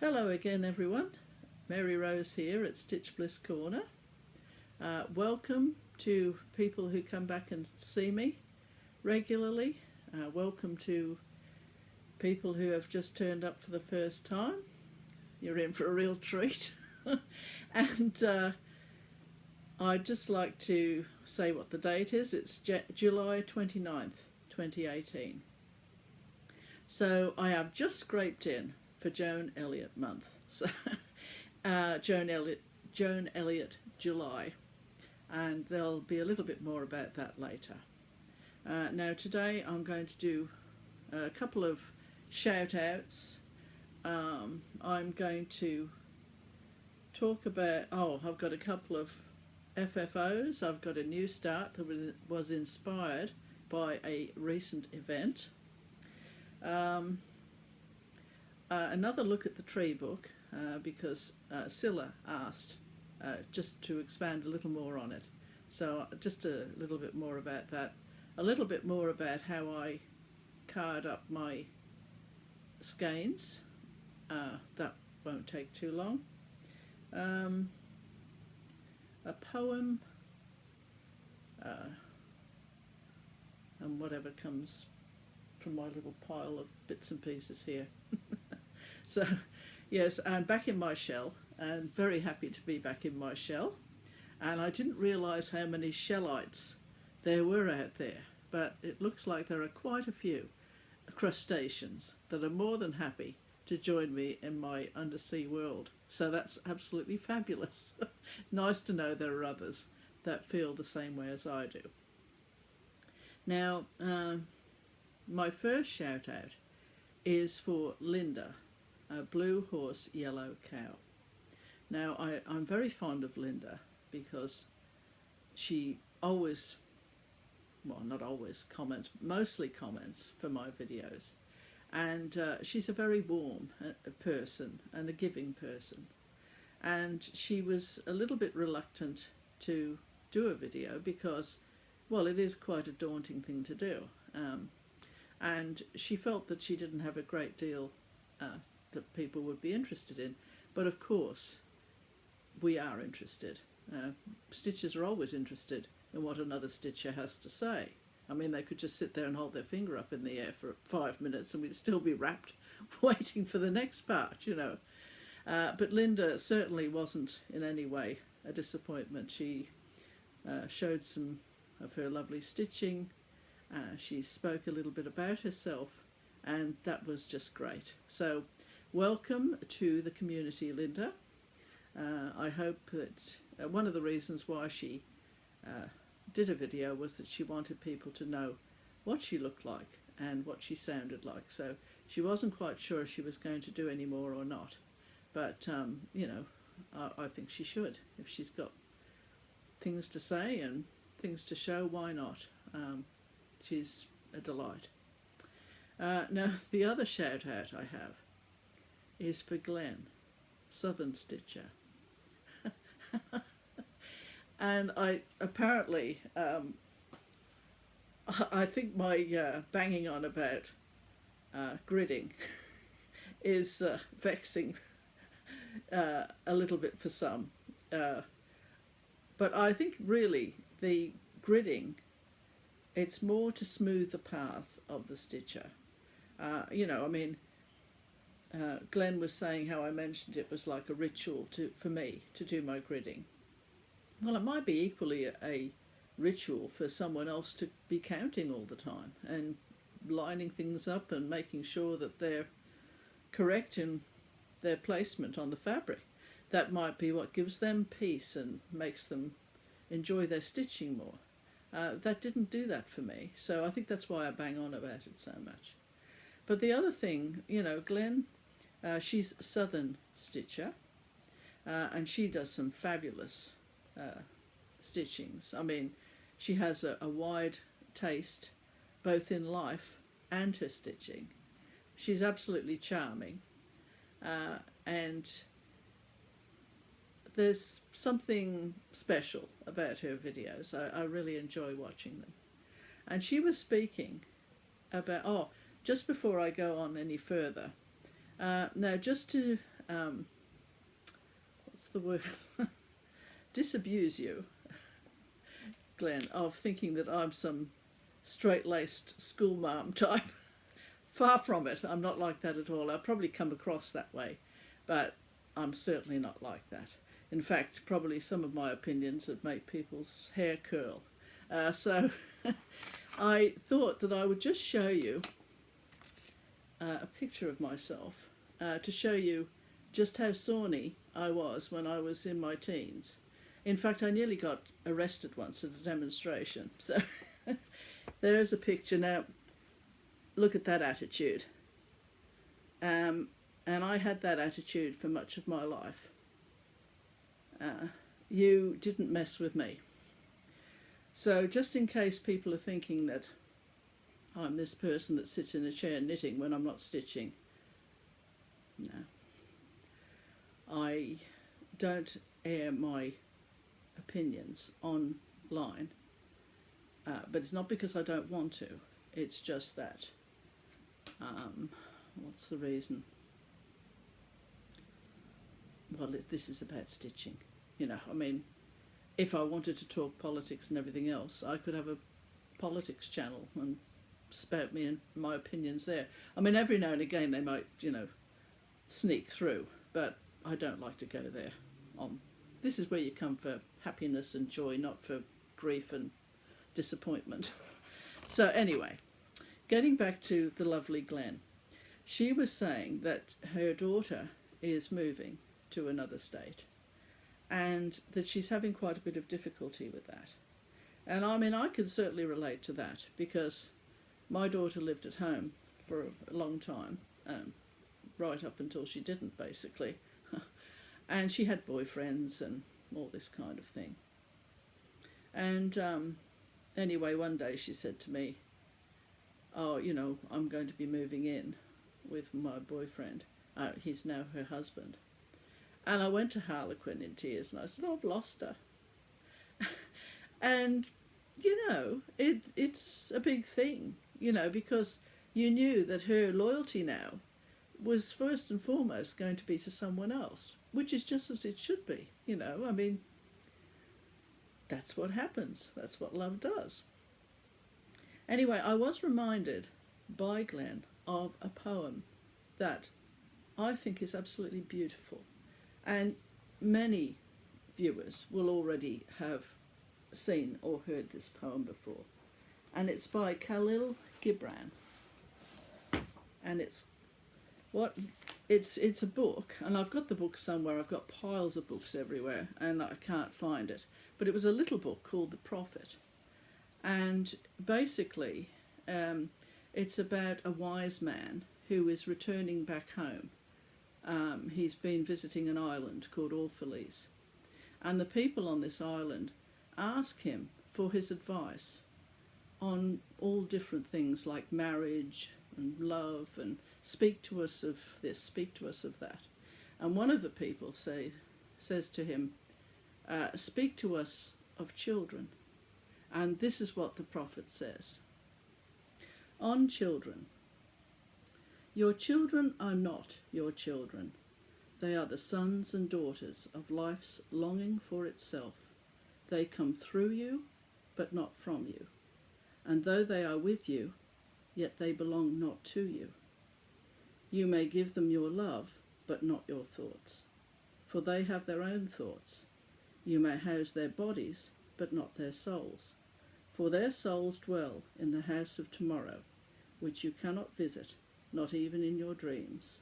Hello again, everyone. Mary Rose here at Stitch Bliss Corner. Welcome to people who come back and see me regularly. Welcome to people who have just turned up for the first time. You're in for a real treat. And I'd just like to say what the date is. It's July 29th, 2018. So I have just scraped in for Joan Elliott month. So Joan Elliott July, and there'll be a little bit more about that later. Now today I'm going to do a couple of shout outs. I'm going to talk about, I've got a couple of FFOs. I've got a new start that was inspired by a recent event. Another look at the tree book, because Scylla asked just to expand a little more on it. So just a little bit more about that. A little bit more about how I card up my skeins. That won't take too long. A poem, and whatever comes from my little pile of bits and pieces here. So, yes, I'm back in my shell, and very happy to be back in my shell. And I didn't realise how many shellites there were out there, but it looks like there are quite a few crustaceans that are more than happy to join me in my undersea world. So that's absolutely fabulous. Nice to know there are others that feel the same way as I do. Now, my first shout out is for Linda, a blue horse, yellow cow. Now, I'm very fond of Linda because she always, well, not always comments, mostly comments for my videos. And she's a very warm person and a giving person. And she was a little bit reluctant to do a video because, well, it is quite a daunting thing to do. And she felt that she didn't have a great deal that people would be interested in. But of course, we are interested. Stitchers are always interested in what another stitcher has to say. I mean, they could just sit there and hold their finger up in the air for 5 minutes and we'd still be rapt waiting for the next part, you know. But Linda certainly wasn't in any way a disappointment. She showed some of her lovely stitching. She spoke a little bit about herself, and that was just great. So welcome to the community, Linda. I hope that one of the reasons why she did a video was that she wanted people to know what she looked like and what she sounded like. So she wasn't quite sure if she was going to do any more or not. But, you know, I think she should. If she's got things to say and things to show, why not? She's a delight. Now, the other shout out I have is for Glenn, Southern Stitcher. And I apparently, I think my banging on about gridding is vexing a little bit for some. But I think really the gridding, it's more to smooth the path of the stitcher. You know, I mean, Glenn was saying how I mentioned it was like a ritual for me to do my gridding. Well, it might be equally a ritual for someone else to be counting all the time and lining things up and making sure that they're correct in their placement on the fabric. That might be what gives them peace and makes them enjoy their stitching more. That didn't do that for me, so I think that's why I bang on about it so much. But the other thing, you know, Glenn, she's a Southern Stitcher, and she does some fabulous stitchings. I mean, she has a wide taste, both in life and her stitching. She's absolutely charming, and there's something special about her videos. I really enjoy watching them. And she was speaking about, just before I go on any further, now just to what's the word? Disabuse you, Glenn, of thinking that I'm some straight-laced schoolmarm type. Far from it. I'm not like that at all. I've probably come across that way, but I'm certainly not like that. In fact, probably some of my opinions would make people's hair curl. So I thought that I would just show you a picture of myself to show you just how sawney I was when I was in my teens. In fact, I nearly got arrested once at a demonstration. So there's a picture. Now, look at that attitude. And I had that attitude for much of my life. You didn't mess with me. So just in case people are thinking that I'm this person that sits in a chair knitting when I'm not stitching, no. I don't air my opinions online, but it's not because I don't want to. It's just that, what's the reason? Well, this is about stitching. You know, I mean, if I wanted to talk politics and everything else, I could have a politics channel and spout me and my opinions there. I mean, every now and again they might, you know, sneak through, but I don't like to go there. This is where you come for happiness and joy, not for grief and disappointment. So anyway, getting back to the lovely Glenn, she was saying that her daughter is moving to another state and that she's having quite a bit of difficulty with that. And I mean, I can certainly relate to that because my daughter lived at home for a long time, right up until she didn't, basically. And she had boyfriends and all this kind of thing. And anyway, one day she said to me, oh, you know, I'm going to be moving in with my boyfriend. He's now her husband. And I went to Harlequin in tears and I said, oh, I've lost her. And, you know, it's a big thing, you know, because you knew that her loyalty now was first and foremost going to be to someone else, which is just as it should be, you know. I mean, that's what happens. That's what love does. Anyway, I was reminded by Glenn of a poem that I think is absolutely beautiful. And many viewers will already have seen or heard this poem before. And it's by Kalil Gibran. And it's a book, and I've got the book somewhere. I've got piles of books everywhere, and I can't find it. But it was a little book called The Prophet. And basically, it's about a wise man who is returning back home. He's been visiting an island called Orphalese. And the people on this island ask him for his advice on all different things like marriage and love, and speak to us of this, speak to us of that. And one of the people says to him, speak to us of children. And this is what the prophet says. On children. Your children are not your children. They are the sons and daughters of life's longing for itself. They come through you, but not from you. And though they are with you, yet they belong not to you. You may give them your love, but not your thoughts, for they have their own thoughts. You may house their bodies, but not their souls, for their souls dwell in the house of tomorrow, which you cannot visit, not even in your dreams.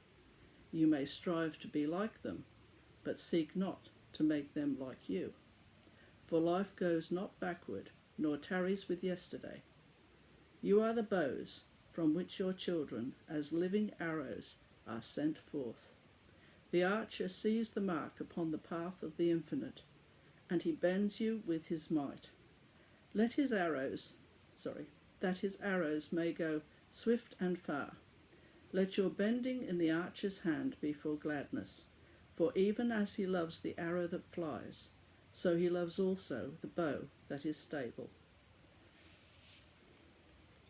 You may strive to be like them, but seek not to make them like you. For life goes not backward, nor tarries with yesterday. You are the bows from which your children, as living arrows, are sent forth. The archer sees the mark upon the path of the infinite, and he bends you with his might. That his arrows may go swift and far. Let your bending in the archer's hand be for gladness, for even as he loves the arrow that flies, so he loves also the bow that is stable.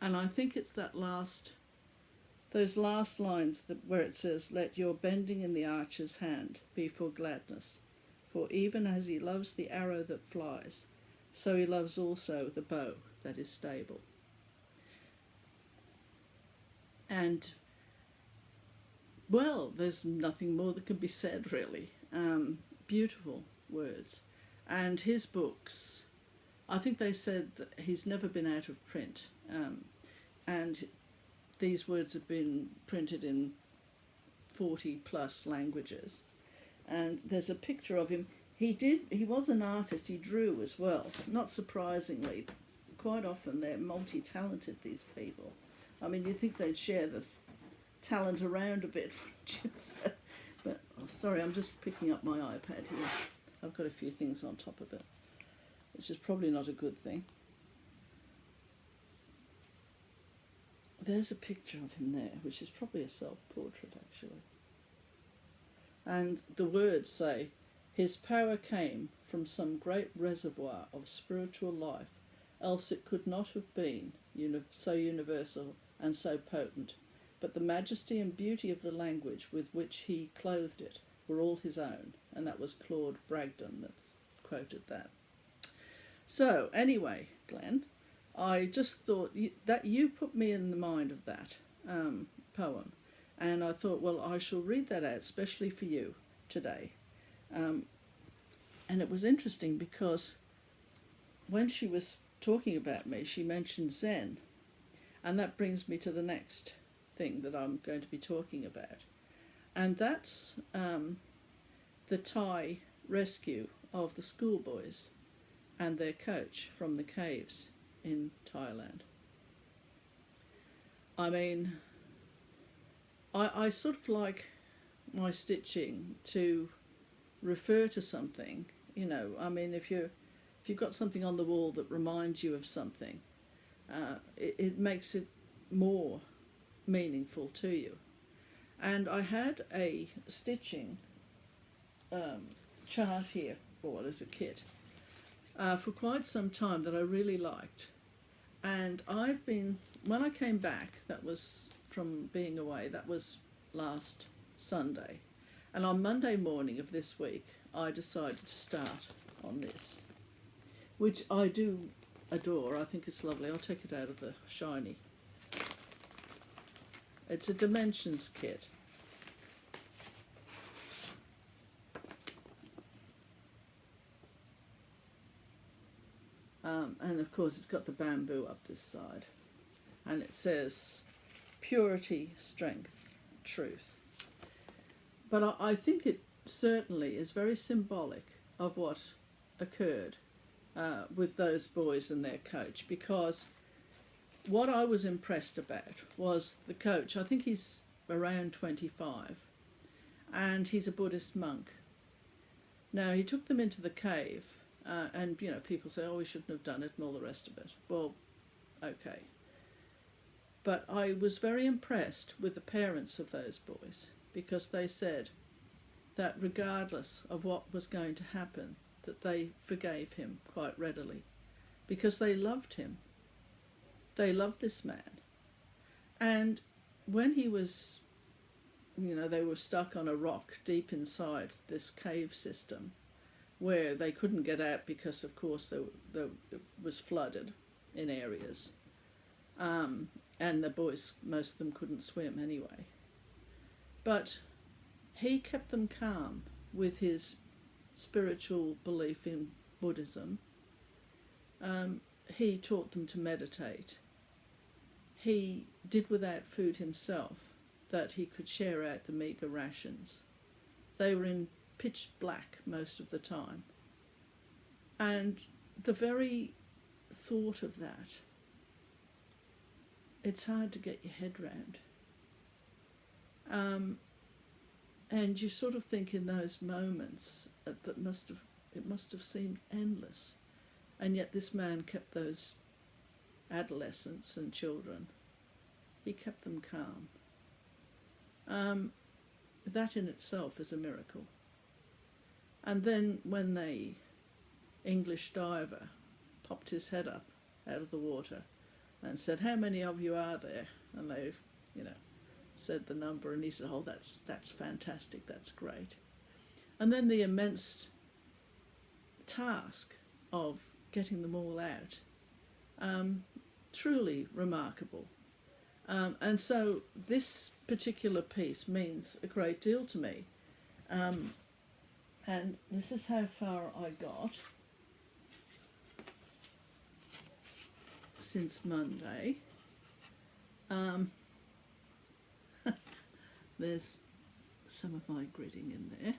And I think it's that last those last lines where it says, "Let your bending in the archer's hand be for gladness, for even as he loves the arrow that flies, so he loves also the bow that is stable." And, well, there's nothing more that can be said, really. Beautiful words. And his books, I think they said that he's never been out of print. And these words have been printed in 40 plus languages. And there's a picture of him. He was an artist, he drew as well. Not surprisingly, quite often they're multi-talented, these people. I mean, you'd think they'd share the talent around a bit, wouldn't you? But, sorry, I'm just picking up my iPad here. I've got a few things on top of it, which is probably not a good thing. There's a picture of him there, which is probably a self-portrait, actually. And the words say, "His power came from some great reservoir of spiritual life, else it could not have been so universal and so potent. But the majesty and beauty of the language with which he clothed it were all his own." And that was Claude Bragdon that quoted that. So, anyway, Glenn, I just thought that you put me in the mind of that poem. And I thought, well, I shall read that out, especially for you today. And it was interesting because when she was talking about me, she mentioned Zen. And that brings me to the next thing that I'm going to be talking about. And that's the Thai rescue of the schoolboys and their coach from the caves in Thailand. I mean, I sort of like my stitching to refer to something, you know. I mean, if you've got something on the wall that reminds you of something, it makes it more meaningful to you. And I had a stitching chart here, or as a kit, for quite some time that I really liked. And when I came back, that was from being away, that was last Sunday. And on Monday morning of this week, I decided to start on this, which I do adore. I think it's lovely. I'll take it out of the shiny. It's a dimensions kit. And of course it's got the bamboo up this side. And it says, purity, strength, truth. But I think it certainly is very symbolic of what occurred with those boys and their coach, because what I was impressed about was the coach. I think he's around 25, and he's a Buddhist monk. Now, he took them into the cave, and, you know, people say, oh, we shouldn't have done it and all the rest of it. Well, okay. But I was very impressed with the parents of those boys, because they said that regardless of what was going to happen, that they forgave him quite readily, because they loved him. They loved this man. And when he was, you know, they were stuck on a rock deep inside this cave system where they couldn't get out because, of course, it was flooded in areas. And the boys, most of them couldn't swim anyway. But he kept them calm with his spiritual belief in Buddhism. He taught them to meditate. He did without food himself, that he could share out the meagre rations. They were in pitch black most of the time. And the very thought of that, it's hard to get your head round. And you sort of think in those moments that it must have seemed endless. And yet this man kept those adolescents and children, he kept them calm. That in itself is a miracle. And then when the English diver popped his head up out of the water and said, how many of you are there? And they, you know, said the number, and he said, oh, that's fantastic, that's great. And then the immense task of getting them all out, truly remarkable. And so this particular piece means a great deal to me. And this is how far I got since Monday. There's some of my gridding in there.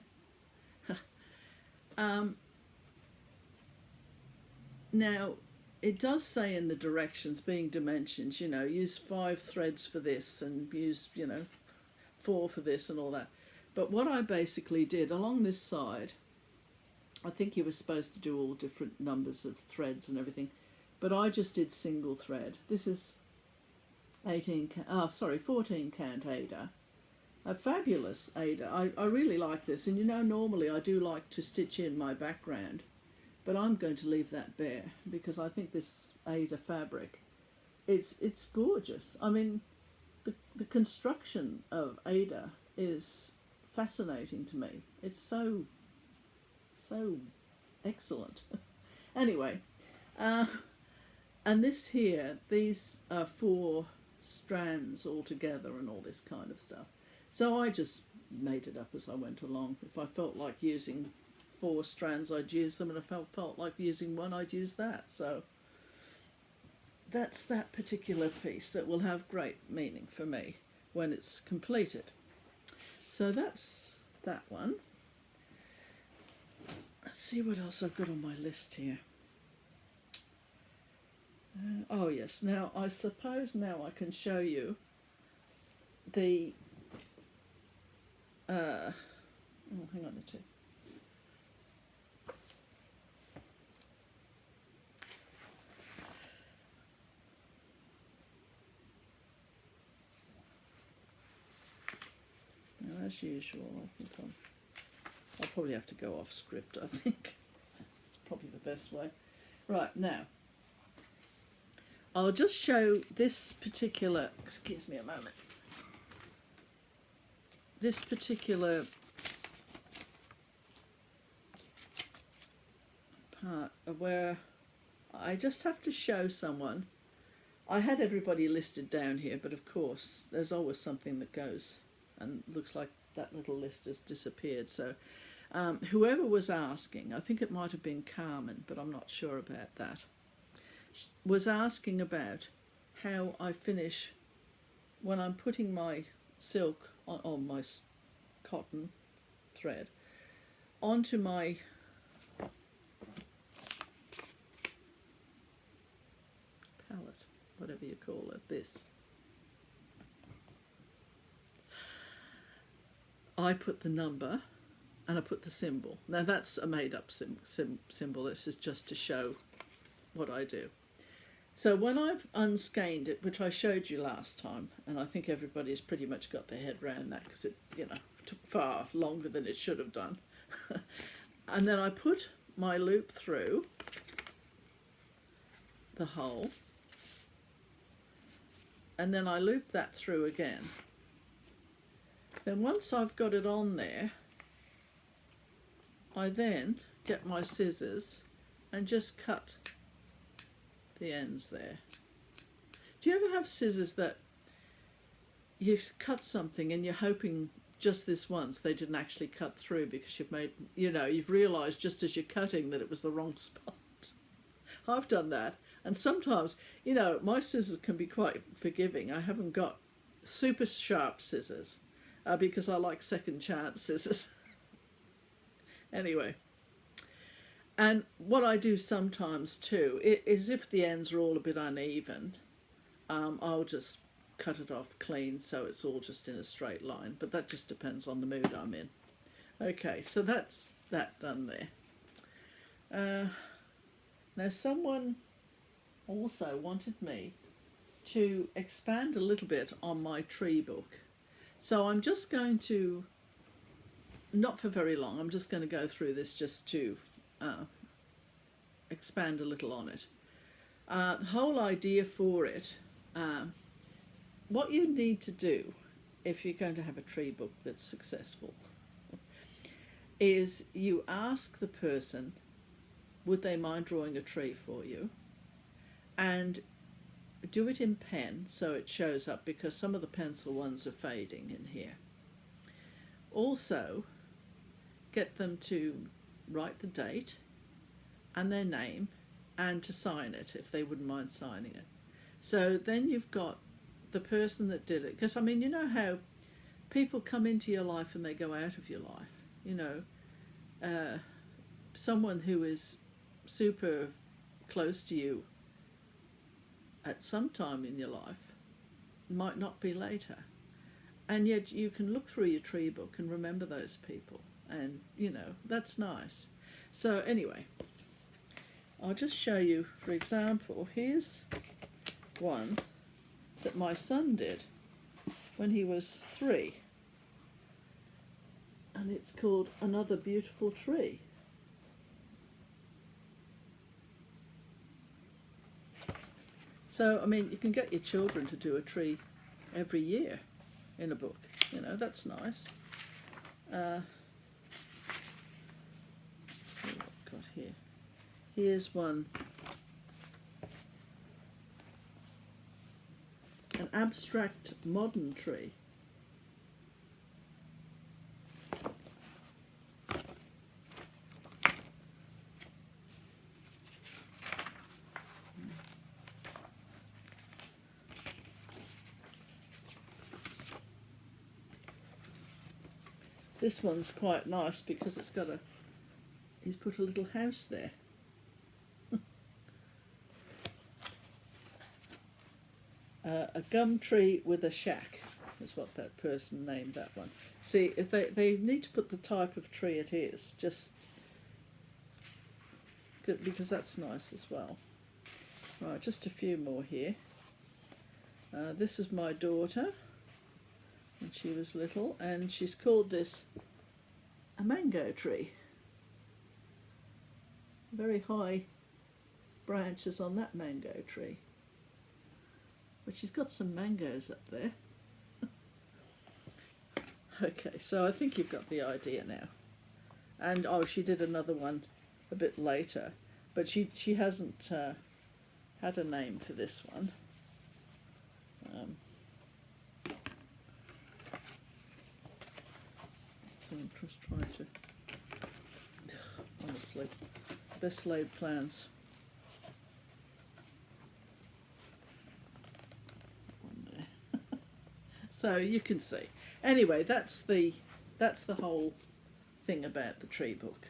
Now, it does say in the directions, being dimensions, you know, use 5 threads for this and use, 4 for this and all that. But what I basically did along this side, I think you were supposed to do all different numbers of threads and everything, but I just did single thread. This is 14 count Ada. A fabulous Ada. I really like this, and normally I do like to stitch in my background, but I'm going to leave that bare because I think this Ada fabric, it's gorgeous. I mean, the construction of Ada is fascinating to me. It's so excellent. Anyway, and this here, these are 4 strands all together and all this kind of stuff. So I just made it up as I went along. If I felt like using 4 strands, I'd use them, and if I felt like using one, I'd use that. So that's that particular piece that will have great meaning for me when it's completed. So that's that one. Let's see what else I've got on my list here. Oh yes, now I suppose now I can show you the hang on a tick. Now, as usual, I think I'll probably have to go off script, I think. It's probably the best way. Right, now, I'll just show this particular, excuse me a moment, this particular part of where I just have to show someone. I had everybody listed down here, but of course there's always something that goes, and looks like that little list has disappeared. So whoever was asking, I think it might have been Carmen, but I'm not sure about that, was asking about how I finish when I'm putting my silk on my cotton thread onto my palette, whatever you call it, this. I put the number and I put the symbol. Now that's a made-up symbol. This is just to show what I do. So when I've unskeined it, which I showed you last time, and I think everybody's pretty much got their head around that because it, took far longer than it should have done. And then I put my loop through the hole, and then I loop that through again. Then once I've got it on there, I then get my scissors and just cut the ends there. Do you ever have scissors that you cut something and you're hoping just this once they didn't actually cut through because you've made, you've realised just as you're cutting that it was the wrong spot? I've done that, and sometimes, my scissors can be quite forgiving. I haven't got super sharp scissors because I like second chance scissors. Anyway. And what I do sometimes too is if the ends are all a bit uneven, I'll just cut it off clean so it's all just in a straight line. But that just depends on the mood I'm in. Okay, so that's that done there. Now someone also wanted me to expand a little bit on my tree book. So I'm just going to, not for very long, I'm just going to go through this just to expand a little on it. The whole idea for it, what you need to do if you're going to have a tree book that's successful, is you ask the person, would they mind drawing a tree for you? And do it in pen so it shows up, because some of the pencil ones are fading in here. Also, get them to write the date and their name and to sign it if they wouldn't mind signing it. So then you've got the person that did it. Because, I mean, you know how people come into your life and they go out of your life. You know, someone who is super close to you at some time in your life might not be later. And yet you can look through your tree book and remember those people. And, you know, that's nice. So anyway, I'll just show you, for example, here's one that my son did when he was 3. And it's called Another Beautiful Tree. So, I mean, you can get your children to do a tree every year in a book. You know, that's nice. What have I got here? Here's one. An abstract modern tree. This one's quite nice because it's got he's put a little house there. A gum tree with a shack is what that person named that one. See, if they need to put the type of tree it is, just because that's nice as well. Right, just a few more here. This is my daughter when she was little, and she's called this a mango tree. Very high branches on that mango tree. But she's got some mangoes up there. Okay, so I think you've got the idea now. And oh, she did another one a bit later, but she hasn't had a name for this one. So I'm just trying to, honestly, best laid plans. So you can see. Anyway, that's the whole thing about the tree book.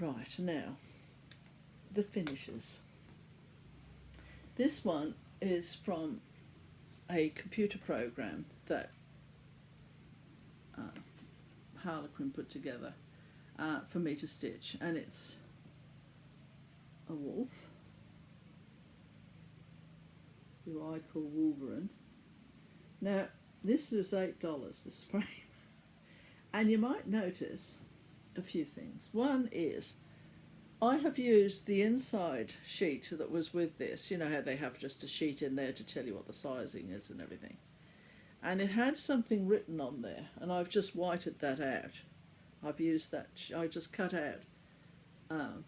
Right, now, the finishes. This one is from a computer program that Harlequin put together for me to stitch, and it's a wolf who I call Wolverine. Now, this is $8, this frame, and you might notice a few things. One is, I have used the inside sheet that was with this. You know how they have just a sheet in there to tell you what the sizing is and everything. And it had something written on there, and I've just whited that out. I've used that, I just cut out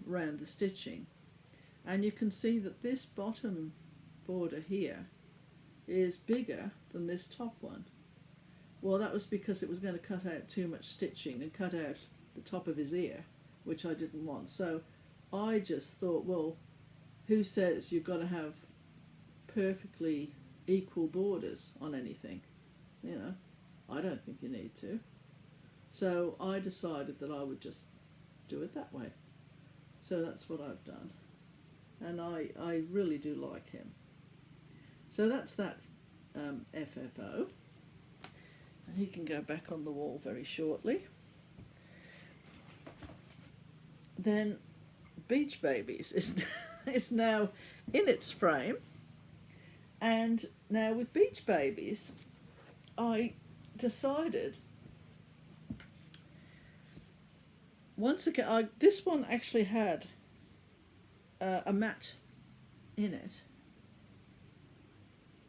around the stitching. And you can see that this bottom border here is bigger than this top one. Well, that was because it was going to cut out too much stitching and cut out the top of his ear, which I didn't want. So I just thought, well, who says you've got to have perfectly equal borders on anything? You know, I don't think you need to. So I decided that I would just do it that way. So that's what I've done. And I really do like him. So that's that FFO. And he can go back on the wall very shortly. Then Beach Babies is now in its frame. And now with Beach Babies, I decided, once again, this one actually had a mat in it,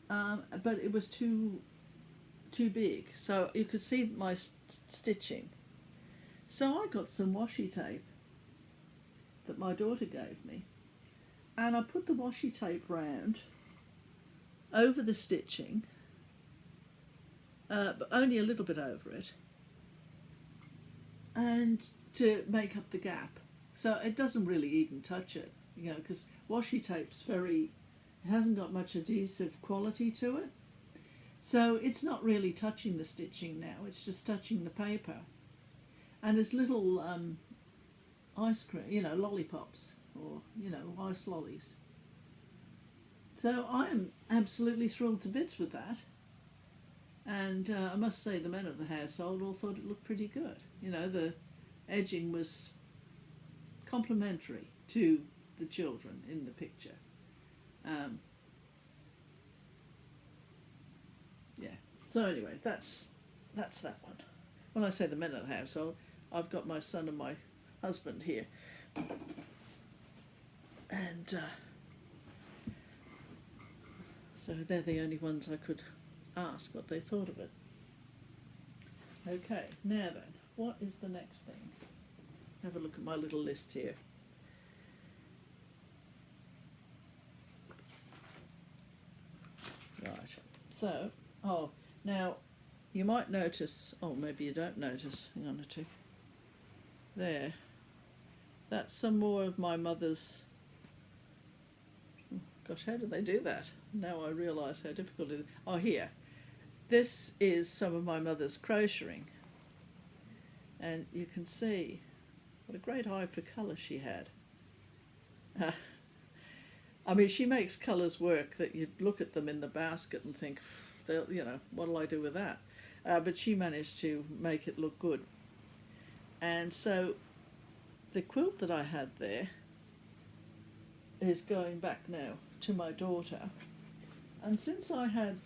but it was too too big, so you could see my stitching. So I got some washi tape that my daughter gave me, and I put the washi tape round over the stitching, but only a little bit over it, and to make up the gap. So it doesn't really even touch it, you know, because washi tape's it hasn't got much adhesive quality to it. So it's not really touching the stitching now, it's just touching the paper. And there's little ice cream, you know, lollipops, or, you know, ice lollies. So I am absolutely thrilled to bits with that. And I must say the men of the household all thought it looked pretty good. You know, the edging was complementary to the children in the picture. Yeah. So anyway, that's that one. When I say the men of the household, I've got my son and my husband here. And so they're the only ones I could ask what they thought of it. Okay, now then, what is the next thing? Have a look at my little list here. Right, so, now you might notice, maybe you don't notice, hang on a tick. There, that's some more of my mother's, gosh, how do they do that? Now I realise how difficult it is. Here. This is some of my mother's crocheting. And you can see what a great eye for colour she had. I mean, she makes colours work that you look at them in the basket and think, you know, what'll I do with that? But she managed to make it look good. And so the quilt that I had there is going back now to my daughter. And since I had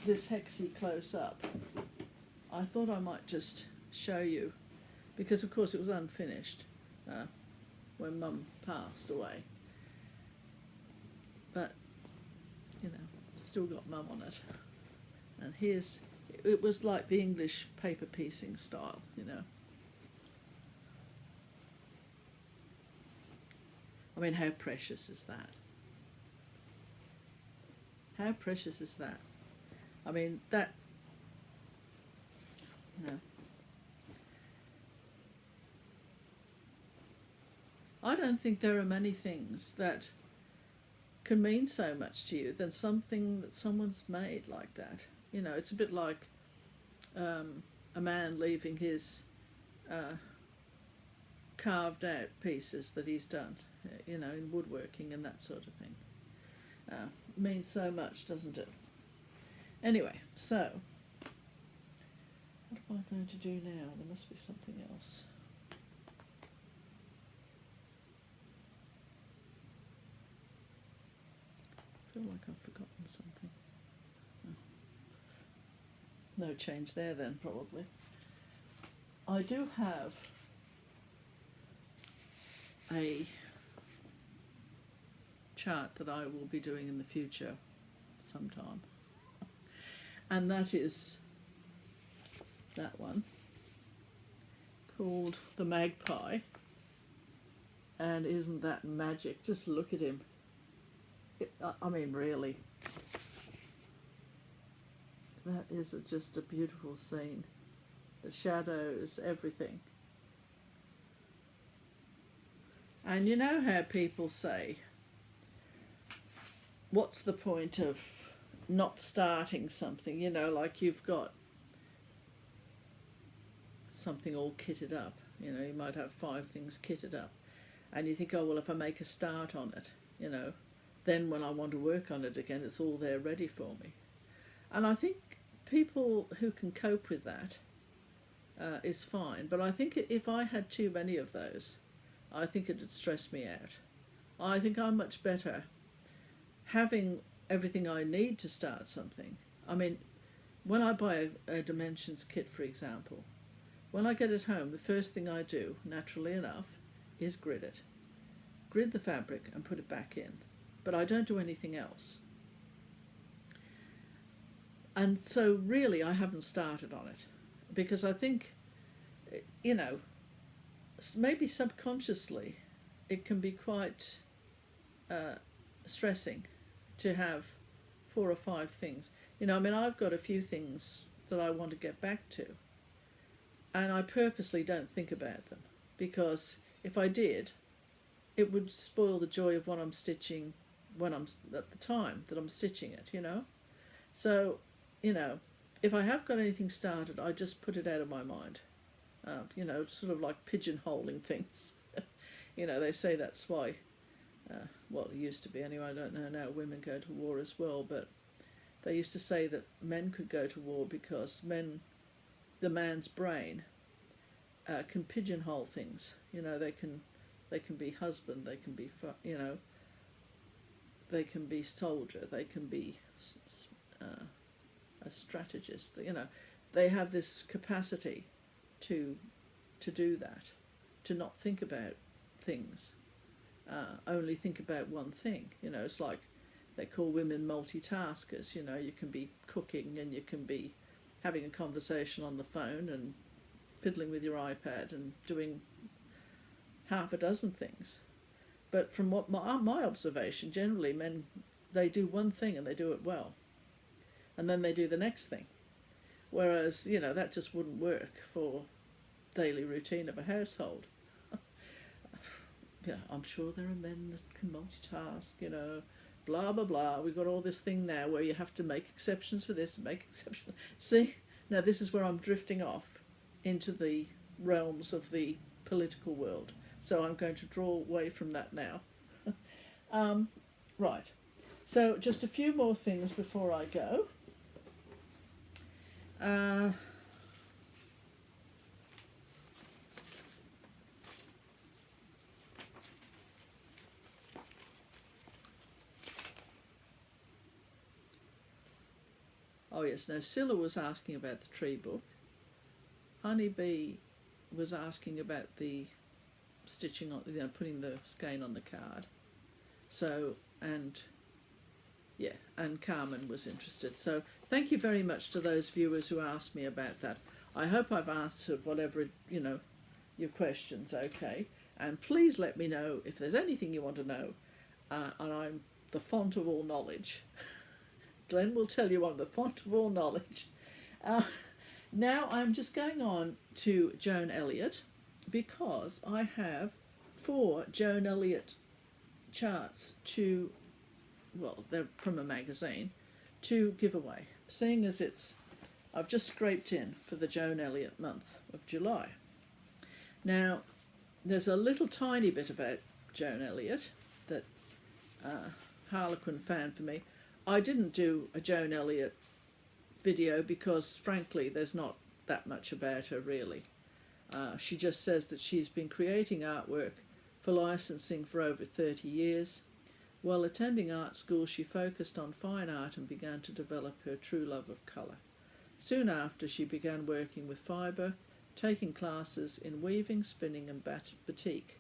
this hexie close up, I thought I might just show you, because of course it was unfinished when Mum passed away. But, you know, still got Mum on it. And it was like the English paper piecing style, you know. I mean, how precious is that? How precious is that? I mean, that, you know. I don't think there are many things that can mean so much to you than something that someone's made like that. You know, it's a bit like a man leaving his carved out pieces that he's done, you know, in woodworking and that sort of thing. Means so much, doesn't it? Anyway, so what am I going to do now? There must be something else. I feel like I've forgotten something. No change there then, probably. I do have a chart that I will be doing in the future sometime, and that is that one called the Magpie. And isn't that magic? Just look at him. I mean, really, that is just a beautiful scene. The shadows, everything. And you know how people say, what's the point of not starting something? You know, like you've got something all kitted up. You know, you might have 5 things kitted up. And you think, oh, well, if I make a start on it, you know, then when I want to work on it again, it's all there ready for me. And I think people who can cope with that is fine. But I think if I had too many of those, I think it would stress me out. I think I'm much better having everything I need to start something. I mean, when I buy a dimensions kit, for example, when I get it home, the first thing I do, naturally enough, is grid it. Grid the fabric and put it back in. But I don't do anything else. And so really I haven't started on it because I think, you know, maybe subconsciously it can be quite stressing to have 4 or 5 things. You know, I mean, I've got a few things that I want to get back to, and I purposely don't think about them because if I did, it would spoil the joy of what I'm stitching when I'm at the time that I'm stitching it, you know. So, you know, if I have got anything started, I just put it out of my mind. You know, sort of like pigeonholing things. You know, they say that's why, well, it used to be anyway, I don't know now, women go to war as well, but they used to say that men could go to war because the man's brain can pigeonhole things. You know, they can be husband, they can be, you know, they can be soldier, they can be a strategist. You know, they have this capacity to do that, to not think about things, only think about one thing. You know, it's like they call women multitaskers. You know, you can be cooking and you can be having a conversation on the phone and fiddling with your iPad and doing half a dozen things. But from what my observation, generally men, they do one thing and they do it well, and then they do the next thing. Whereas, you know, that just wouldn't work for daily routine of a household. Yeah, I'm sure there are men that can multitask, you know, blah, blah, blah. We've got all this thing now where you have to make exceptions for this, make exceptions. See, now this is where I'm drifting off into the realms of the political world. So I'm going to draw away from that now. Right. So just a few more things before I go. Oh yes, now Scylla was asking about the tree book. Honeybee was asking about the stitching on, you know, putting the skein on the card. So, and yeah, and Carmen was interested. So thank you very much to those viewers who asked me about that. I hope I've answered whatever, you know, your questions okay. And please let me know if there's anything you want to know. And I'm the font of all knowledge. Glenn will tell you I'm the font of all knowledge. Now I'm just going on to Joan Elliott because I have 4 Joan Elliott charts to, well, they're from a magazine, to give away. Seeing as I've just scraped in for the Joan Elliott month of July. Now, there's a little tiny bit about Joan Elliott that Harlequin found for me. I didn't do a Joan Elliott video because, frankly, there's not that much about her, really. She just says that she's been creating artwork for licensing for over 30 years. While attending art school, she focused on fine art and began to develop her true love of colour. Soon after, she began working with fibre, taking classes in weaving, spinning and batik.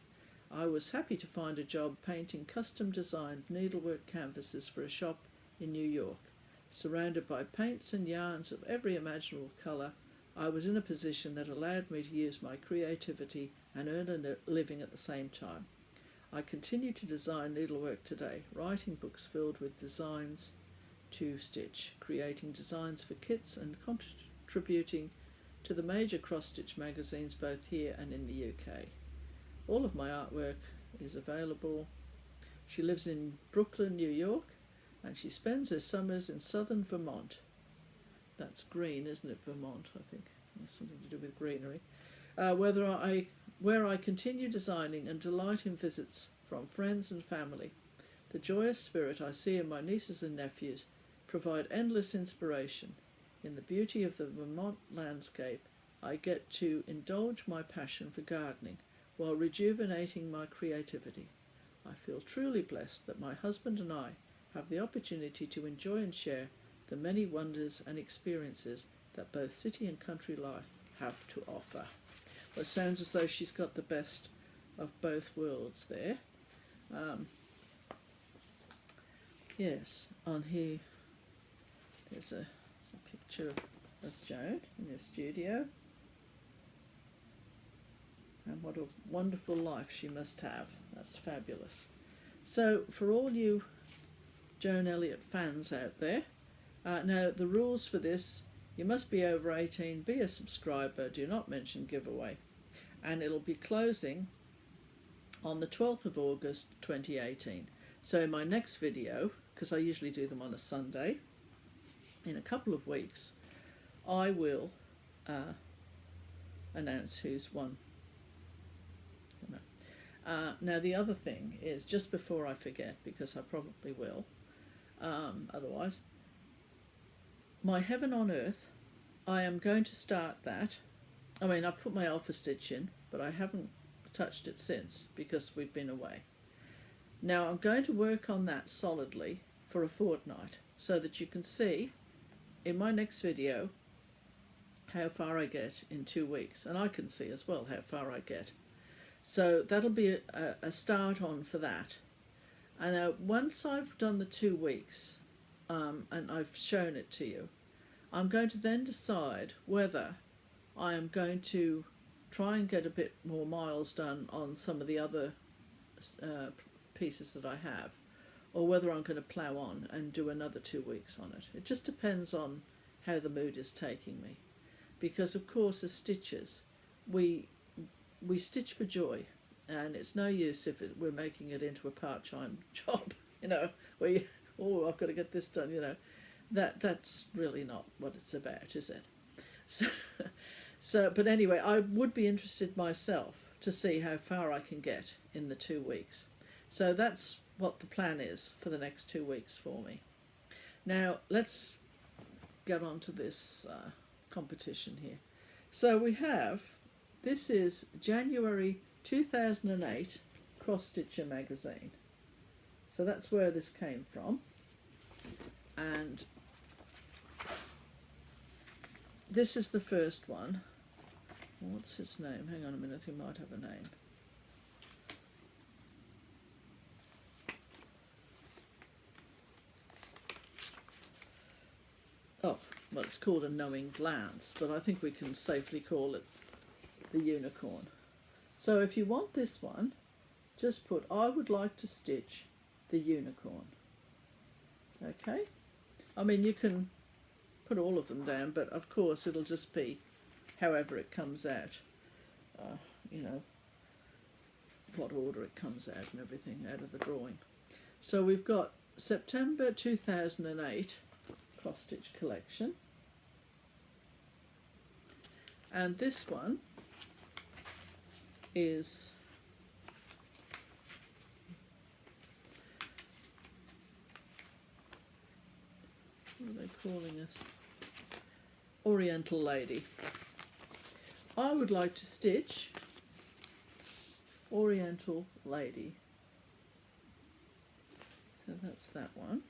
I was happy to find a job painting custom-designed needlework canvases for a shop in New York. Surrounded by paints and yarns of every imaginable colour, I was in a position that allowed me to use my creativity and earn a living at the same time. I continue to design needlework today, writing books filled with designs to stitch, creating designs for kits and contributing to the major cross-stitch magazines both here and in the UK. All of my artwork is available. She lives in Brooklyn, New York, and she spends her summers in southern Vermont. That's green, isn't it, Vermont, I think? It's something to do with greenery. Where I continue designing and delight in visits from friends and family. The joyous spirit I see in my nieces and nephews provide endless inspiration. In the beauty of the Vermont landscape, I get to indulge my passion for gardening while rejuvenating my creativity. I feel truly blessed that my husband and I have the opportunity to enjoy and share the many wonders and experiences that both city and country life have to offer. Well, it sounds as though she's got the best of both worlds there. Yes, on here, there's a picture of Joan in her studio. And what a wonderful life she must have. That's fabulous. So for all you Joan Elliott fans out there, now the rules for this: you must be over 18, be a subscriber, do not mention giveaway, and it'll be closing on the 12th of August 2018. So in my next video, because I usually do them on a Sunday, in a couple of weeks I will announce who's won. Now the other thing is, just before I forget, because I probably will otherwise, my Heaven on Earth, I am going to start that. I mean, I put my alpha stitch in, but I haven't touched it since because we've been away. Now I'm going to work on that solidly for a fortnight so that you can see in my next video how far I get in 2 weeks, and I can see as well how far I get. So that'll be a start on for that. And once I've done the 2 weeks and I've shown it to you, I'm going to then decide whether I am going to try and get a bit more miles done on some of the other pieces that I have, or whether I'm going to plough on and do another 2 weeks on it. It just depends on how the mood is taking me, because of course as stitchers we stitch for joy, and it's no use if we're making it into a part-time job, you know, where you, oh, I've got to get this done, you know. That's really not what it's about, is it? So but anyway, I would be interested myself to see how far I can get in the 2 weeks. So that's what the plan is for the next 2 weeks for me. Now let's get on to this competition here. So we have, this is January 2008 Cross Stitcher magazine. So that's where this came from. And this is the first one. What's his name? Hang on a minute, he might have a name. Oh, well, it's called A Knowing Glance, but I think we can safely call it the Unicorn. So if you want this one, just put, I would like to stitch the Unicorn. Okay? I mean, you can put all of them down, but of course it'll just be however it comes out. You know, what order it comes out and everything out of the drawing. So we've got September 2008 cross stitch collection, and this one is what are they calling it? Oriental Lady. I would like to stitch Oriental Lady. So that's that one.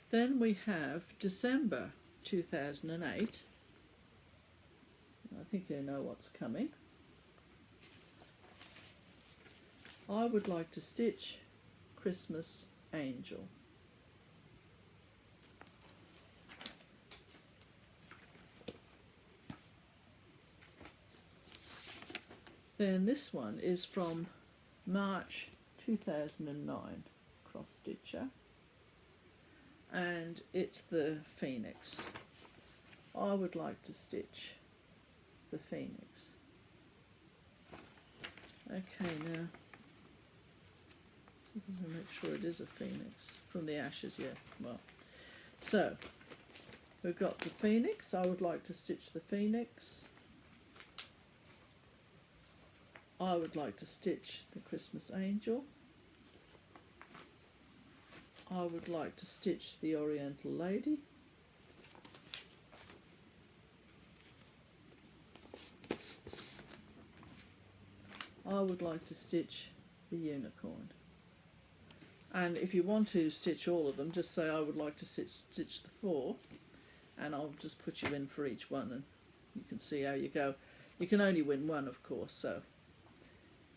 Then we have December 2008. I think you know what's coming. I would like to stitch Christmas Angel. Then this one is from March 2009 cross stitcher, and it's the Phoenix. I would like to stitch the Phoenix. Okay, now to make sure it is a Phoenix from the ashes. Yeah, well, so we've got the Phoenix. I would like to stitch the Phoenix. I would like to stitch the Christmas Angel. I would like to stitch the Oriental Lady. I would like to stitch the Unicorn. And if you want to stitch all of them, just say I would like to stitch the 4, and I'll just put you in for each one, and you can see how you go. You can only win one, of course, so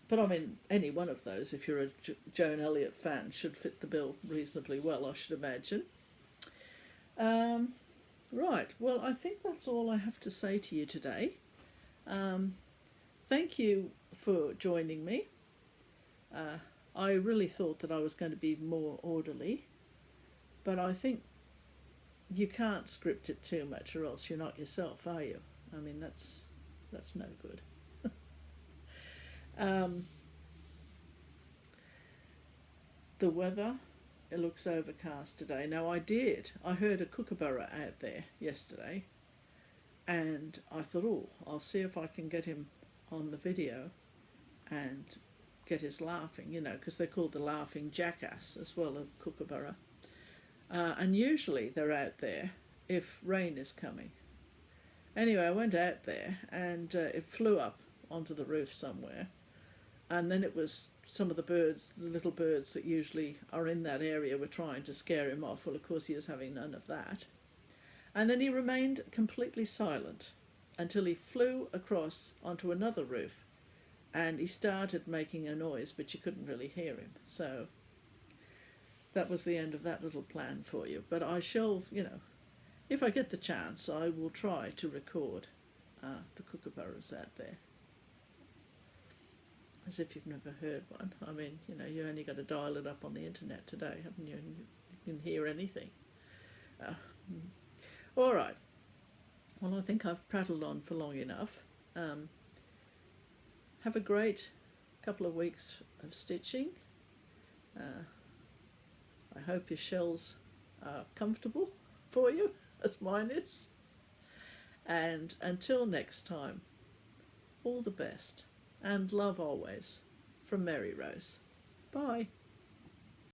But I mean, any one of those, if you're a Joan Elliott fan, should fit the bill reasonably well, I should imagine. Right, well, I think that's all I have to say to you today. Thank you for joining me. I really thought that I was going to be more orderly, but I think you can't script it too much or else you're not yourself, are you? I mean, that's no good. The weather, it looks overcast today. Now I heard a kookaburra out there yesterday, and I thought, oh, I'll see if I can get him on the video and get his laughing, you know, because they're called the laughing jackass as well, a kookaburra. And usually they're out there if rain is coming. Anyway, I went out there and it flew up onto the roof somewhere, and then it was some of the birds, the little birds that usually are in that area, were trying to scare him off. Well, of course he was having none of that. And then he remained completely silent until he flew across onto another roof, and he started making a noise, but you couldn't really hear him. So that was the end of that little plan for you. But I shall, you know, if I get the chance, I will try to record the kookaburras out there. As if you've never heard one. I mean, you know, you only got to dial it up on the internet today, haven't you? And you can hear anything. All right. Well, I think I've prattled on for long enough. Have a great couple of weeks of stitching. I hope your shells are comfortable for you, as mine is. And until next time, all the best. And love always, from Mary Rose. Bye.